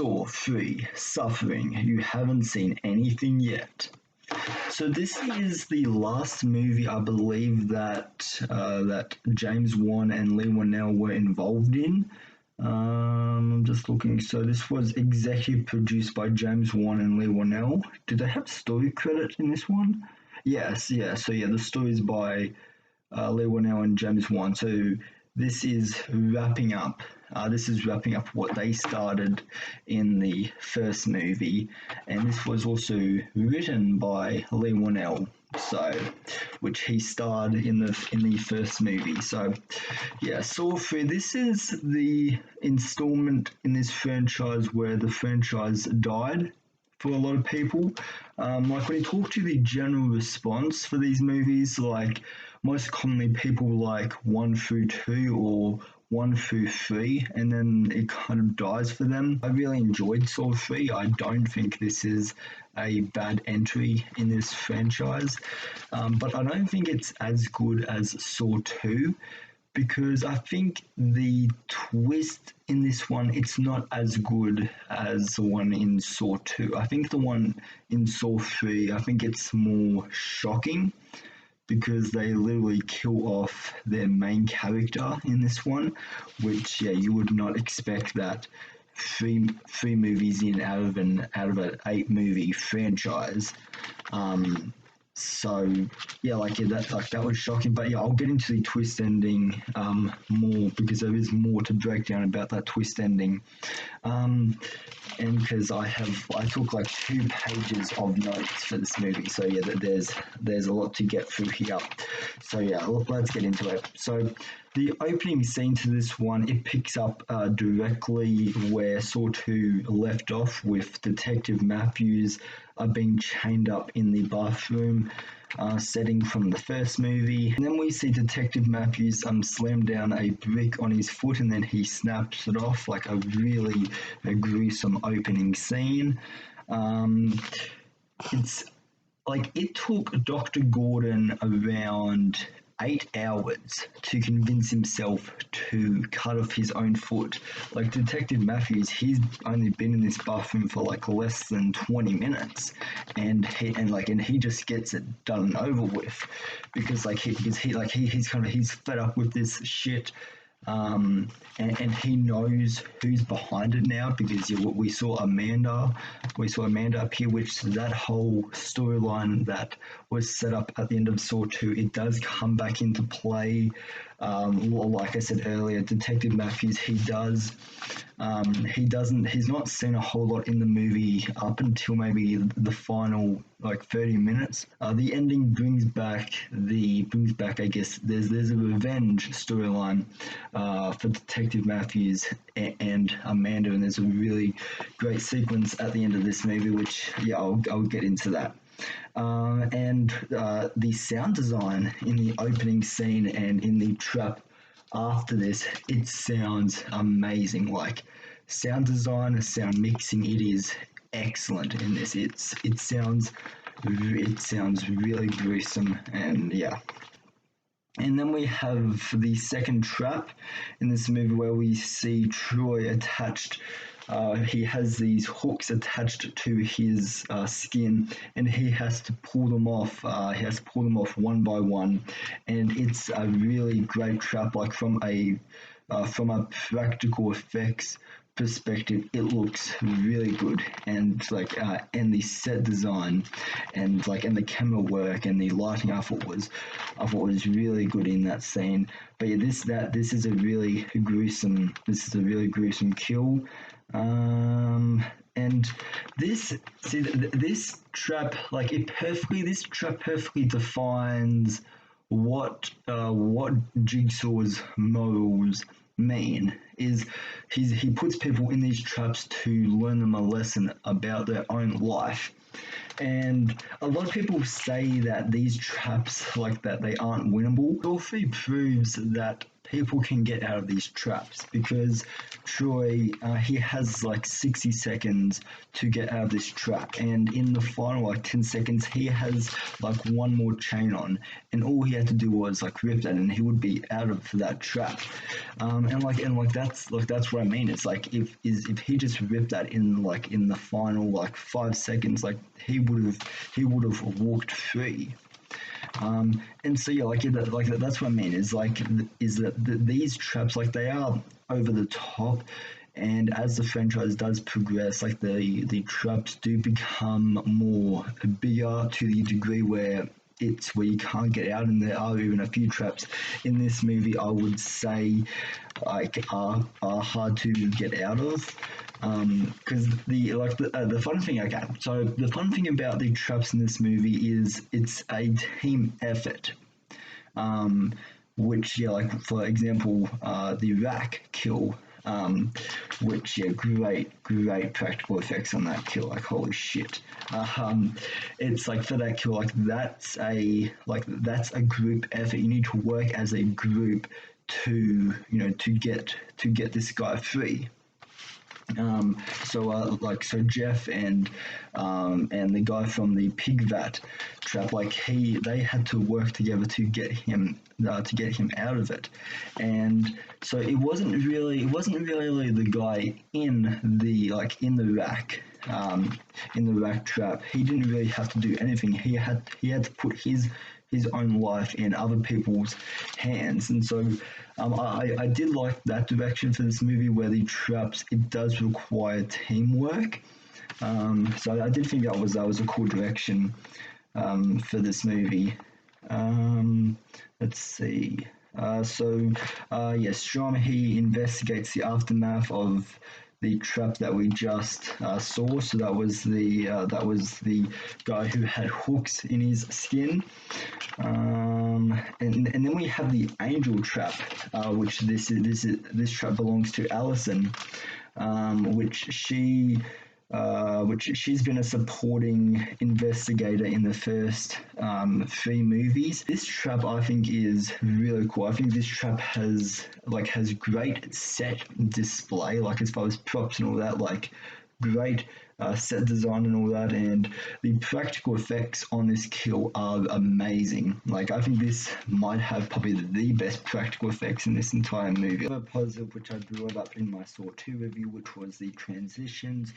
Saw 3 Suffering. You haven't seen anything yet. So this is the last movie I believe that James Wan and Leigh Whannell were involved in. I'm just looking. So this was executive produced by James Wan and Leigh Whannell. Do they have story credit in this one? Yes, yeah. So yeah, the story is by Leigh Whannell and James Wan. So this is wrapping up. This is wrapping up what they started in the first movie, and this was also written by Leigh Whannell, so which he starred in the first movie. So yeah, Saw 3. This is the installment in this franchise where the franchise died for a lot of people. Like when you talk to the general response for these movies, like most commonly people like 1 through 2 or 1 through 3, and then it kind of dies for them. I really enjoyed Saw 3. I don't think this is a bad entry in this franchise, but I don't think it's as good as Saw 2, because I think the twist in this one, it's not as good as the one in Saw 2. I think the one in Saw 3, I think it's more shocking because they literally kill off their main character in this one, which yeah, you would not expect that three movies in out of an 8-movie franchise. So yeah, that was shocking. But yeah, I'll get into the twist ending more, because there is more to break down about that twist ending. And because I took like 2 pages of notes for this movie, so yeah, there's a lot to get through here. So yeah, let's get into it. So the opening scene to this one, it picks up directly where Saw 2 left off, with Detective Matthews being chained up in the bathroom setting from the first movie. And then we see Detective Matthews slam down a brick on his foot, and then he snaps it off, like a really gruesome opening scene. It's like it took Dr. Gordon around 8 hours to convince himself to cut off his own foot. Like Detective Matthews, he's only been in this bathroom for like less than 20 minutes, and he just gets it done and over with, because he's fed up with this shit. And he knows who's behind it now, because we saw Amanda up here, which that whole storyline that was set up at the end of Saw 2, it does come back into play. Like I said earlier, Detective Matthews, he's not seen a whole lot in the movie up until maybe the final like 30 minutes. The ending brings back I guess there's a revenge storyline for Detective Matthews and Amanda, and there's a really great sequence at the end of this movie, which yeah, I'll get into that. And the sound design in the opening scene and in the trap after this, it sounds amazing. Like sound design and sound mixing, it is excellent in this. It sounds really gruesome, and yeah. And then we have the second trap in this movie, where we see Troy attached. He has these hooks attached to his skin, and he has to pull them off. He has to pull them off one by one, and it's a really great trap. Like from a practical effects perspective, it looks really good, and and the set design and the camera work and the lighting, I thought was really good in that scene. But yeah, this is a really gruesome kill. And this trap perfectly defines what Jigsaw's morals mean. Is he puts people in these traps to learn them a lesson about their own life. And a lot of people say that these traps like that, they aren't winnable. Saw 3 proves that people can get out of these traps because Troy, he has like 60 seconds to get out of this trap, and in the final like 10 seconds, he has like one more chain on, and all he had to do was like rip that, and he would be out of that trap. And that's what I mean. It's like if he just ripped that in the final like 5 seconds, like he would have walked free. And so yeah, that's what I mean. Is that these traps, like, they are over the top, and as the franchise does progress, like the traps do become more bigger to the degree where it's where you can't get out, and there are even a few traps in this movie I would say like are hard to get out of. Because the fun thing, okay, so the fun thing about the traps in this movie is it's a team effort. Um, which, yeah, like for example, the rack kill, which, yeah, great practical effects on that kill, like holy shit. Um, it's like for that kill, that's a group effort. You need to work as a group to to get this guy free. So Jeff and the guy from the pig vat trap, like they had to work together to get him out of it, and so it wasn't really the guy in the rack. In the rack trap, he didn't really have to do anything. He had to put his own life in other people's hands, and so I did like that direction for this movie, where the traps, it does require teamwork. So I did think that was a cool direction for this movie. Let's see. Yes, Strom, he investigates the aftermath of the trap that we just saw. So that was the guy who had hooks in his skin. And then we have the angel trap, which this trap belongs to Allison, which she's been a supporting investigator in the first three movies. This trap, I think, is really cool. I think this trap has great set display, like as far as props and all that, like great set design and all that, and the practical effects on this kill are amazing. Like, I think this might have probably the best practical effects in this entire movie. A positive which I brought up in my Saw 2 review, which was the transitions.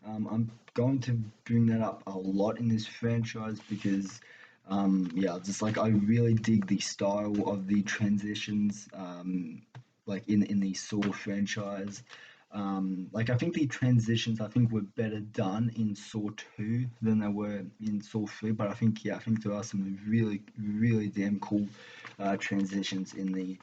I'm going to bring that up a lot in this franchise because, just like I really dig the style of the transitions, like in the Saw franchise. I think the transitions were better done in Saw 2 than they were in Saw 3, but I think there are some really damn cool transitions in the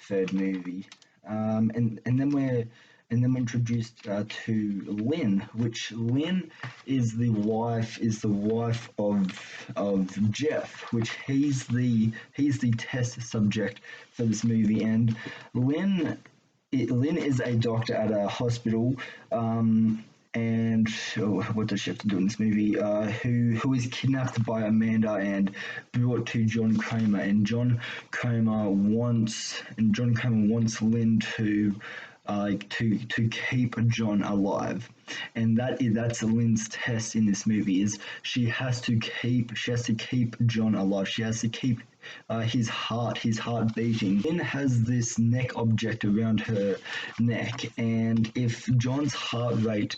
third movie. And then we're introduced to Lynn, which Lynn is the wife of Jeff, which he's the test subject for this movie, and Lynn is a doctor at a hospital, and what does she have to do in this movie? Who is kidnapped by Amanda and brought to John Kramer, and John Kramer wants Lynn to keep John alive, and that's Lynn's test in this movie. Is she has to keep John alive. She has to keep his heart beating. Lynn has this neck object around her neck, and if John's heart rate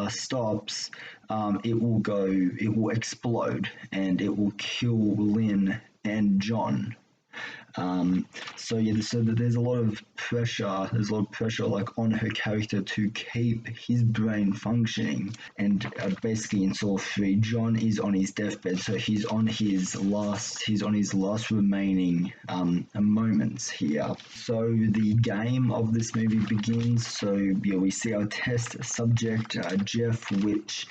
stops, it will explode, and it will kill Lynn and John. So there's a lot of pressure. There's a lot of pressure, like, on her character to keep his brain functioning. And basically, in Saw 3, John is on his deathbed, so he's on his last remaining moments here. So the game of this movie begins. So we see our test subject, Jeff, which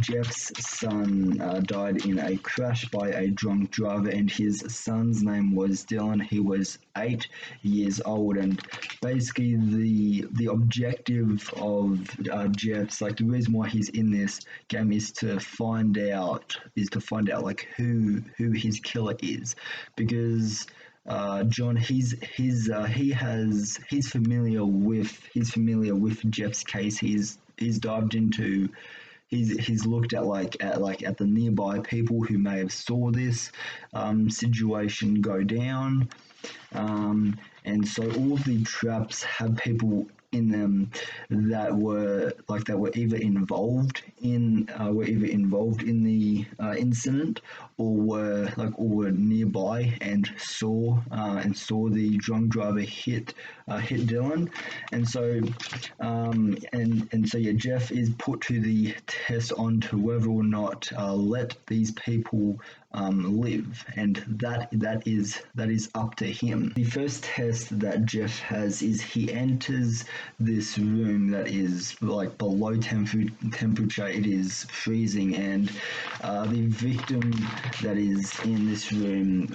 Jeff's son died in a crash by a drunk driver, and his son's name was Dylan. He was 8 years old, and basically the objective of Jeff's, like, the reason why he's in this game is to find out like who his killer is, because John, he's familiar with Jeff's case. He's dived into. He's looked at at the nearby people who may have saw this situation go down, and so all of the traps have people in them that were either involved in the incident, or were nearby and saw the drunk driver hit Dylan. And so yeah, Jeff is put to the test on to whether or not let these people live, and that is up to him. The first test that Jeff has is he enters this room that is like below temperature. It is freezing, and the victim that is in this room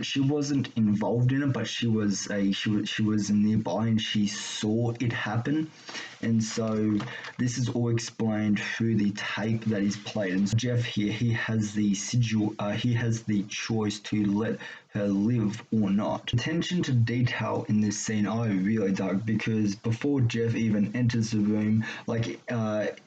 she wasn't involved in it, but she was nearby and she saw it happen. And so this is all explained through the tape that is played. And so Jeff here, he has the choice to let her live or not. Attention to detail in this scene I really dug, because before Jeff even enters the room,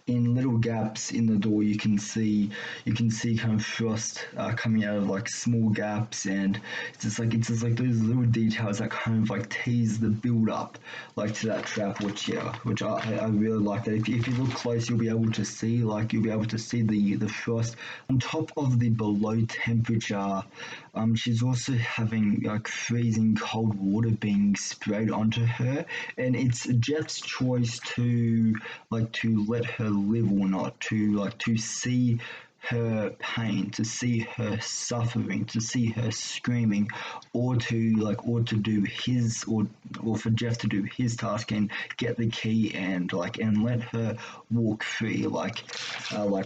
in little gaps in the door, you can see kind of frost coming out of small gaps, and it's just like those little details that kind of tease the build up to that trap, which I really like. That if you look close, you'll be able to see the frost on top of the below temperature. She's also having freezing cold water being sprayed onto her, and it's Jeff's choice to let her live or not, to see her pain, to see her suffering, to see her screaming, or to do his or for Jeff to do his task and get the key and let her walk free like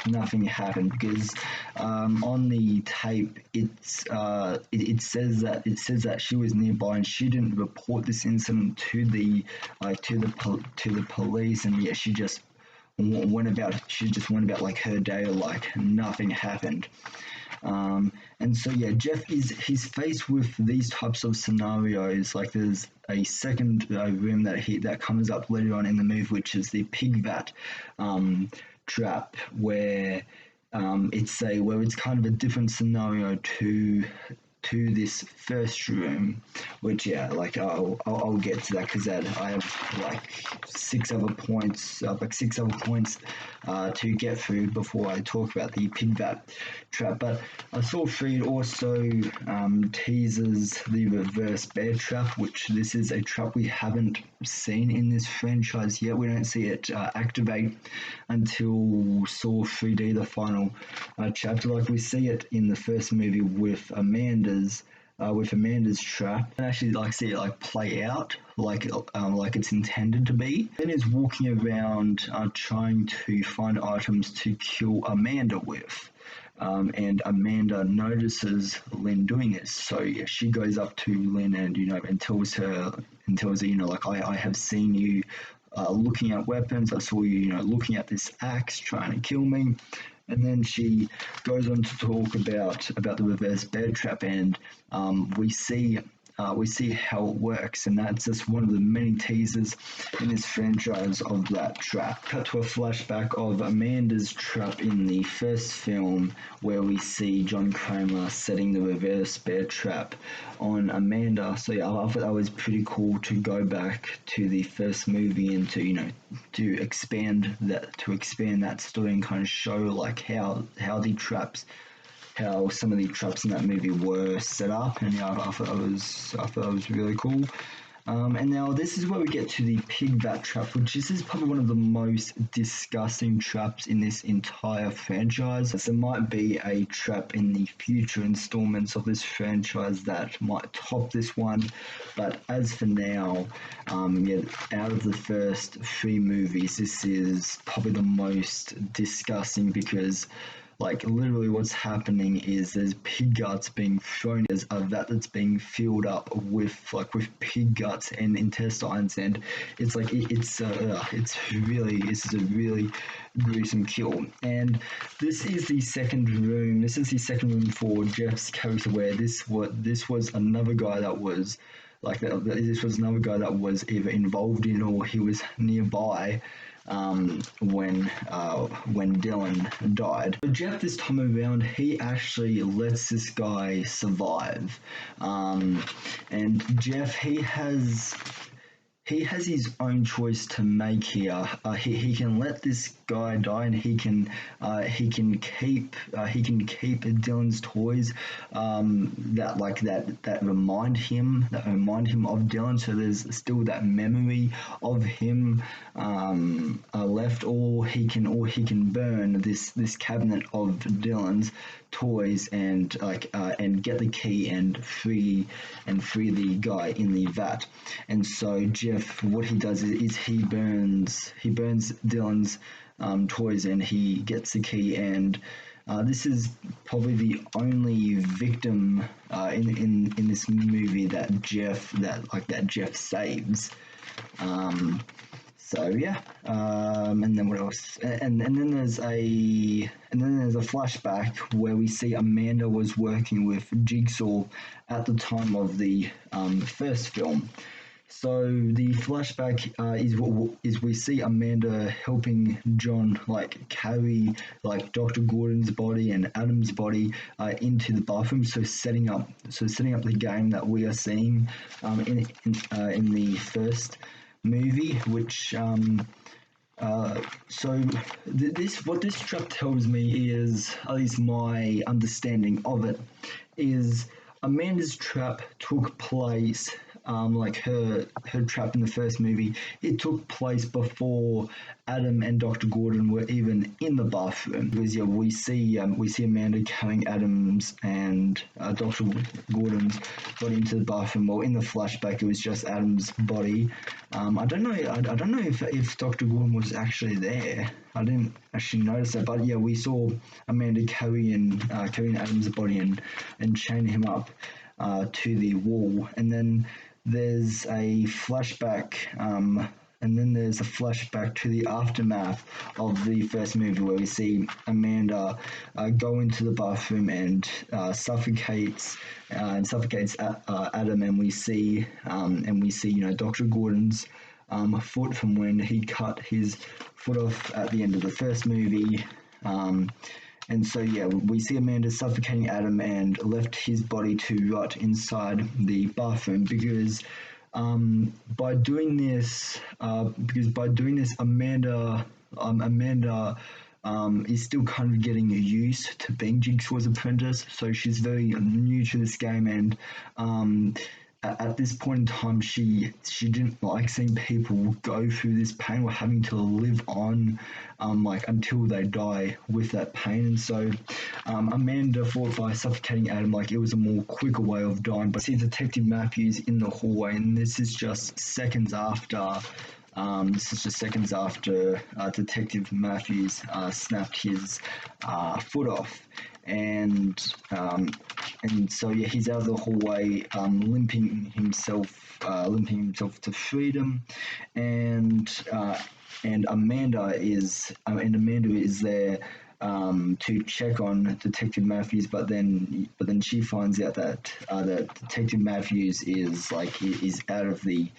nothing happened. Because on the tape it says that she was nearby and she didn't report this incident to the police, and yet she just went about her day like nothing happened. And so yeah, he's faced with these types of scenarios. There's a second room that comes up later on in the movie, which is the pig vat trap, where it's kind of a different scenario to this first room, which I'll get to that, because I have six other points to get through before I talk about the pig vat trap. But I saw Freed also teases the reverse bear trap, which this is a trap we haven't seen in this franchise yet. We don't see it activate until Saw 3D, the final chapter. We see it in the first movie with Amanda's trap, and actually see it play out like it's intended to be. Then is walking around trying to find items to kill Amanda with. And Amanda notices Lynn doing this, so yeah, she goes up to Lynn and tells her, I have seen you looking at weapons. I saw you, looking at this axe trying to kill me. And then she goes on to talk about the reverse bear trap, and we see how it works, and that's just one of the many teasers in this franchise of that trap. Cut to a flashback of Amanda's trap in the first film, where we see John Kramer setting the reverse bear trap on Amanda. So yeah, I thought that was pretty cool to go back to the first movie and to expand that story and kind of show how some of the traps in that movie were set up, and yeah, I thought that was really cool. And now this is where we get to the pig vat trap, which is probably one of the most disgusting traps in this entire franchise. There might be a trap in the future installments of this franchise that might top this one, but as for now, out of the first three movies, this is probably the most disgusting, because like literally what's happening is there's pig guts being thrown. There's a vat that's being filled up with pig guts and intestines, and it's like it's a really gruesome kill. And this is the second room. This is the second room for Jeff's character, where this was another guy that was this was another guy that was either involved in or he was nearby when Dylan died. But Jeff, this time around, he actually lets this guy survive, and Jeff, he has his own choice to make here. He can let this guy die, and he can keep Dylan's toys that remind him of Dylan. So there's still that memory of him left, or he can burn this cabinet of Dylan's toys and get the key and free the guy in the vat. And so Jeff, what he does is he burns Dylan's toys, and he gets the key. And this is probably the only victim in this movie that Jeff saves. So yeah, and then what else? And then there's a flashback where we see Amanda was working with Jigsaw at the time of the first film. So the flashback is we see Amanda helping John carry Dr. Gordon's body and Adam's body into the bathroom. So setting up the game that we are seeing in the first movie, which what this trap tells me is, at least my understanding of it, is Amanda's trap took place, her trap in the first movie, it took place before Adam and Dr. Gordon were even in the bathroom. Because we see Amanda carrying Adam's and Dr. Gordon's body into the bathroom. Well, in the flashback, it was just Adam's body. I don't know if Dr. Gordon was actually there. I didn't actually notice that, but yeah, we saw Amanda carrying Adam's body and chain him up to the wall. And then there's a flashback. And then there's a flashback to the aftermath of the first movie, where we see Amanda go into the bathroom and suffocates Adam, and we see Dr. Gordon's foot from when he cut his foot off at the end of the first movie. And so, yeah, we see Amanda suffocating Adam and left his body to rot inside the bathroom because by doing this, Amanda is still kind of getting used to being Jigsaw's apprentice. So she's very new to this game, and at this point in time, she didn't like seeing people go through this pain or having to live on until they die with that pain. And so Amanda thought by suffocating Adam, it was a more quicker way of dying. But see Detective Matthews in the hallway, and this is just seconds after Detective Matthews snapped his foot off. And so yeah, he's out of the hallway, limping himself to freedom, and Amanda is there to check on Detective Matthews, but then she finds out that Detective Matthews is out of the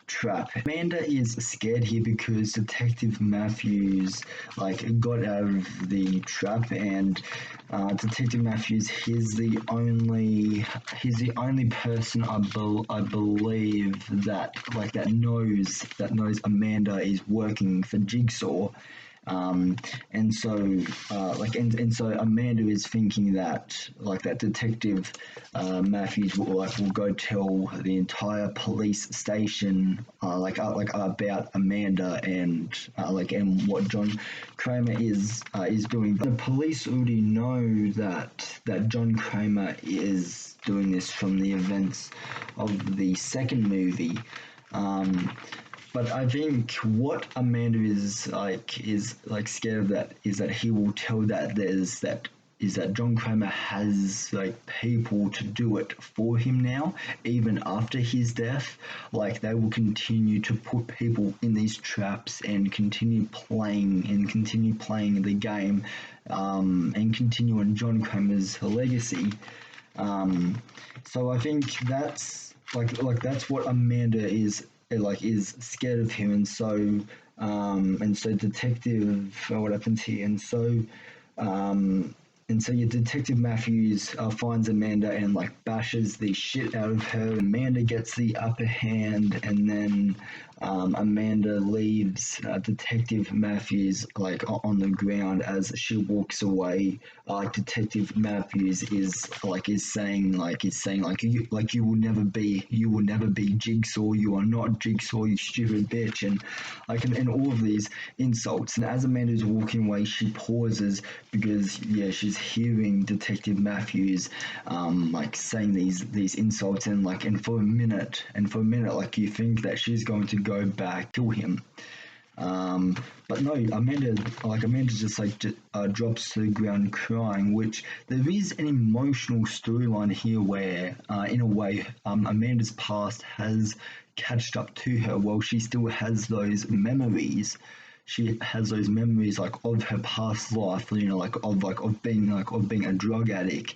trap. Amanda is scared here because Detective Matthews got out of the trap, and Detective Matthews, he's the only person I believe that knows Amanda is working for Jigsaw. And so Amanda is thinking that that Detective Matthews will go tell the entire police station about Amanda and what John Kramer is doing. The police already know that John Kramer is doing this from the events of the second movie. But I think what Amanda is like scared of that is that he will tell that there's that is that John Kramer has like people to do it for him now, even after his death. Like they will continue to put people in these traps and continue playing the game, and continue on John Kramer's legacy. So I think that's what Amanda is scared of him, and so Detective what happens here, and so your Detective Matthews finds Amanda and like bashes the shit out of her. Amanda gets the upper hand, and then Amanda leaves Detective Matthews like on the ground as she walks away. Detective Matthews is saying you will never be Jigsaw. You are not Jigsaw. You stupid bitch, and all of these insults. And as Amanda's walking away, she pauses because she's hearing Detective Matthews like saying these insults, and for a minute like you think that she's going to go back to him. But no, Amanda just drops to the ground crying, which there is an emotional storyline here where, in a way, Amanda's past has catched up to her. While she still has those memories, she has those memories like of her past life, of being a drug addict.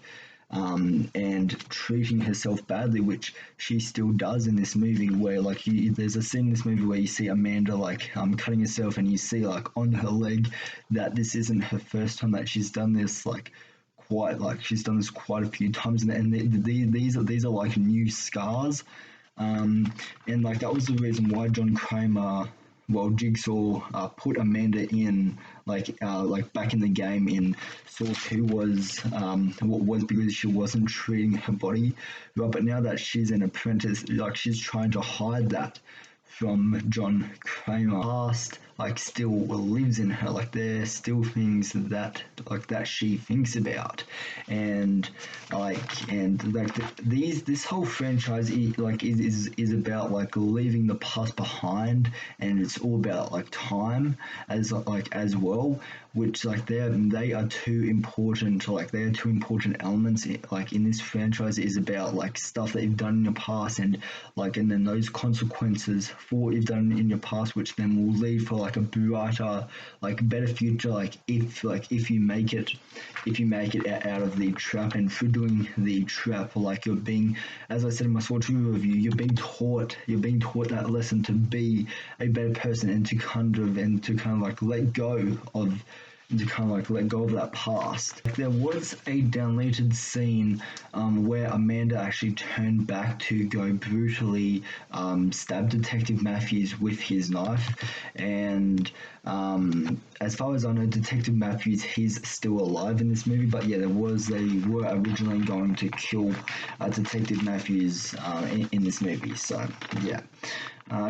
And treating herself badly, which she still does in this movie. Where there's a scene in this movie where you see Amanda cutting herself, and you see on her leg that this isn't her first time that she's done this. She's done this quite a few times, and these are like new scars. And that was the reason why John Kramer, Jigsaw put Amanda in back in the game in Saw 2 was because she wasn't treating her body right. But now that she's an apprentice, she's trying to hide that from John Kramer. Past still lives in her. There's still things that she thinks about, and this whole franchise is about leaving the past behind, and it's all about time as well, which they are two important elements in this franchise. Is about stuff that you've done in your past, and then those consequences for what you've done in your past, which then will lead for a brighter, better future. If you make it out of the trap, and through doing the trap, you're being, as I said in my Saw 2 review, you're being taught that lesson to be a better person, and to kind of let go of that past. There was a deleted scene where Amanda actually turned back to go brutally stab Detective Matthews with his knife, and as far as I know, Detective Matthews, he's still alive in this movie. But yeah, they were originally going to kill Detective Matthews in this movie. So yeah,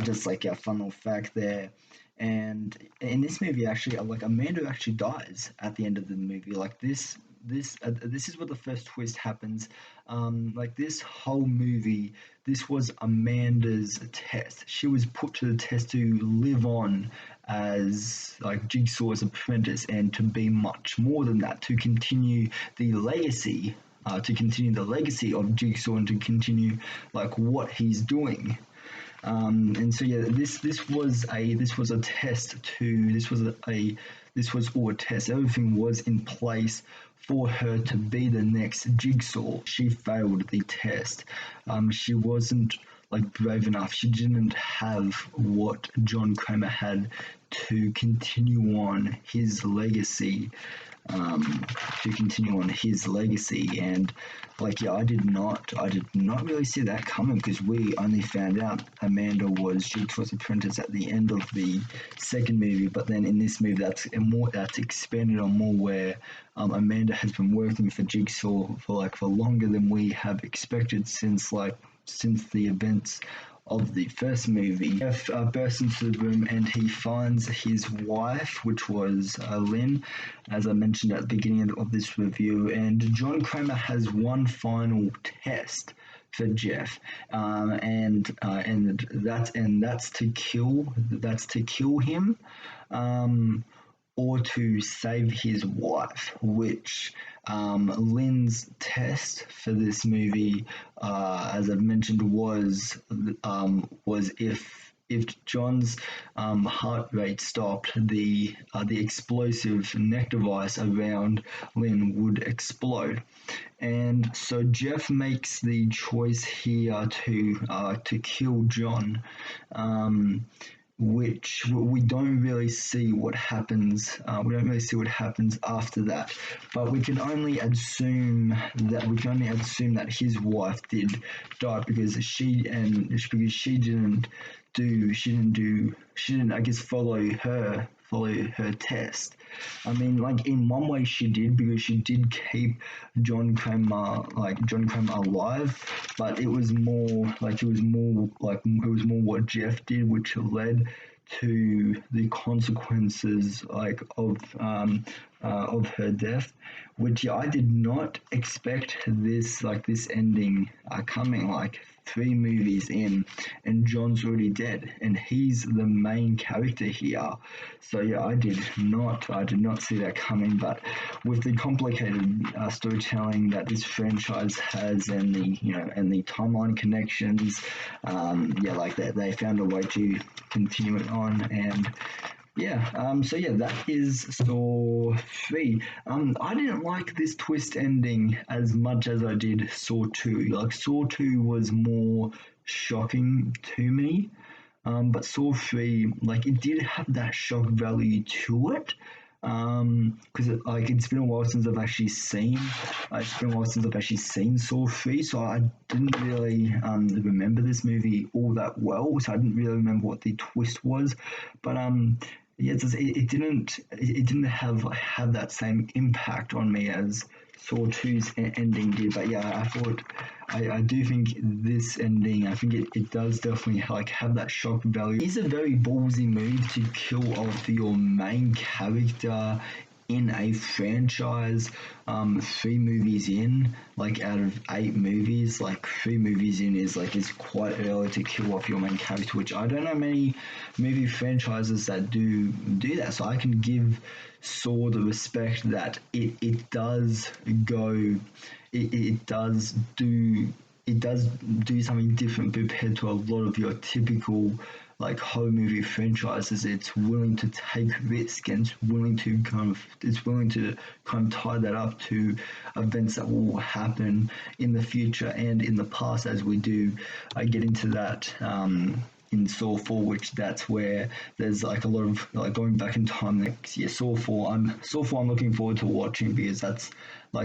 just a fun little fact there. And in this movie, actually, Amanda actually dies at the end of the movie. This is where the first twist happens. This whole movie, this was Amanda's test. She was put to the test to live on as Jigsaw's apprentice, and to be much more than that, to continue the legacy, of Jigsaw, and to continue what he's doing. And so yeah, this was a test too. This was all a test. Everything was in place for her to be the next Jigsaw. She failed the test. She wasn't brave enough. She didn't have what John Kramer had to continue on his legacy. And I did not really see that coming, because we only found out Amanda was Jigsaw's apprentice at the end of the second movie. But then in this movie, that's expanded on more, where Amanda has been working for Jigsaw for longer than we have expected since the events of the first movie. Jeff bursts into the room, and he finds his wife, which was Lynn, as I mentioned at the beginning of this review. And John Kramer has one final test for Jeff, and that's to kill him, or to save his wife, which Lynn's test for this movie, as I've mentioned, was if John's heart rate stopped, the explosive neck device around Lynn would explode. And so Jeff makes the choice here to kill John, which we don't really see what happens. We don't really see what happens after that, but we can only assume that his wife did die because she didn't I guess follow her test. I mean, like in one way she did because she did keep John Kramer alive, but it was more what Jeff did, which led to the consequences of her death, which I did not expect this ending coming 3 movies in, and John's already dead, and he's the main character here. So yeah, I did not see that coming. But with the complicated storytelling that this franchise has, and the timeline connections, they found a way to continue it on, and that is Saw 3. I didn't like this twist ending as much as I did Saw 2. Saw 2 was more shocking to me, but Saw 3, it did have that shock value to it. Because it's been a while since I've actually seen Saw 3, so I didn't really remember this movie all that well, so I didn't really remember what the twist was, but it didn't have that same impact on me as Saw 2's ending did. But yeah, I do think this ending, I think it does definitely have that shock value. It's a very ballsy move to kill off your main character in a franchise, 3 movies in, out of 8 movies, 3 movies in is quite early to kill off your main character, which I don't know many movie franchises that do that. So I can give Saw the respect that it does do something different compared to a lot of your typical horror movie franchises. It's willing to take risk, and it's willing to kind of tie that up to events that will happen in the future and in the past, as we do get into that in Saw 4, which that's where there's a lot of going back in time. Saw 4 I'm looking forward to watching, because that's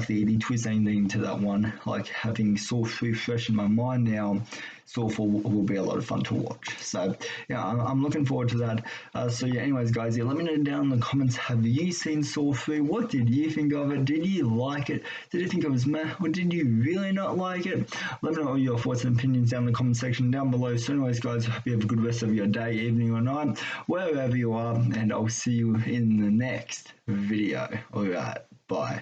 the twist ending to that one. Having Saw 3 fresh in my mind now, Saw 4 will be a lot of fun to watch. So yeah, I'm looking forward to that. Anyways guys, let me know down in the comments, have you seen Saw 3? What did you think of it? Did you like it? Did you think it was meh, or did you really not like it? Let me know all your thoughts and opinions down in the comment section down below. So anyways guys, I hope you have a good rest of your day, evening or night, wherever you are, and I'll see you in the next video. Alright, bye.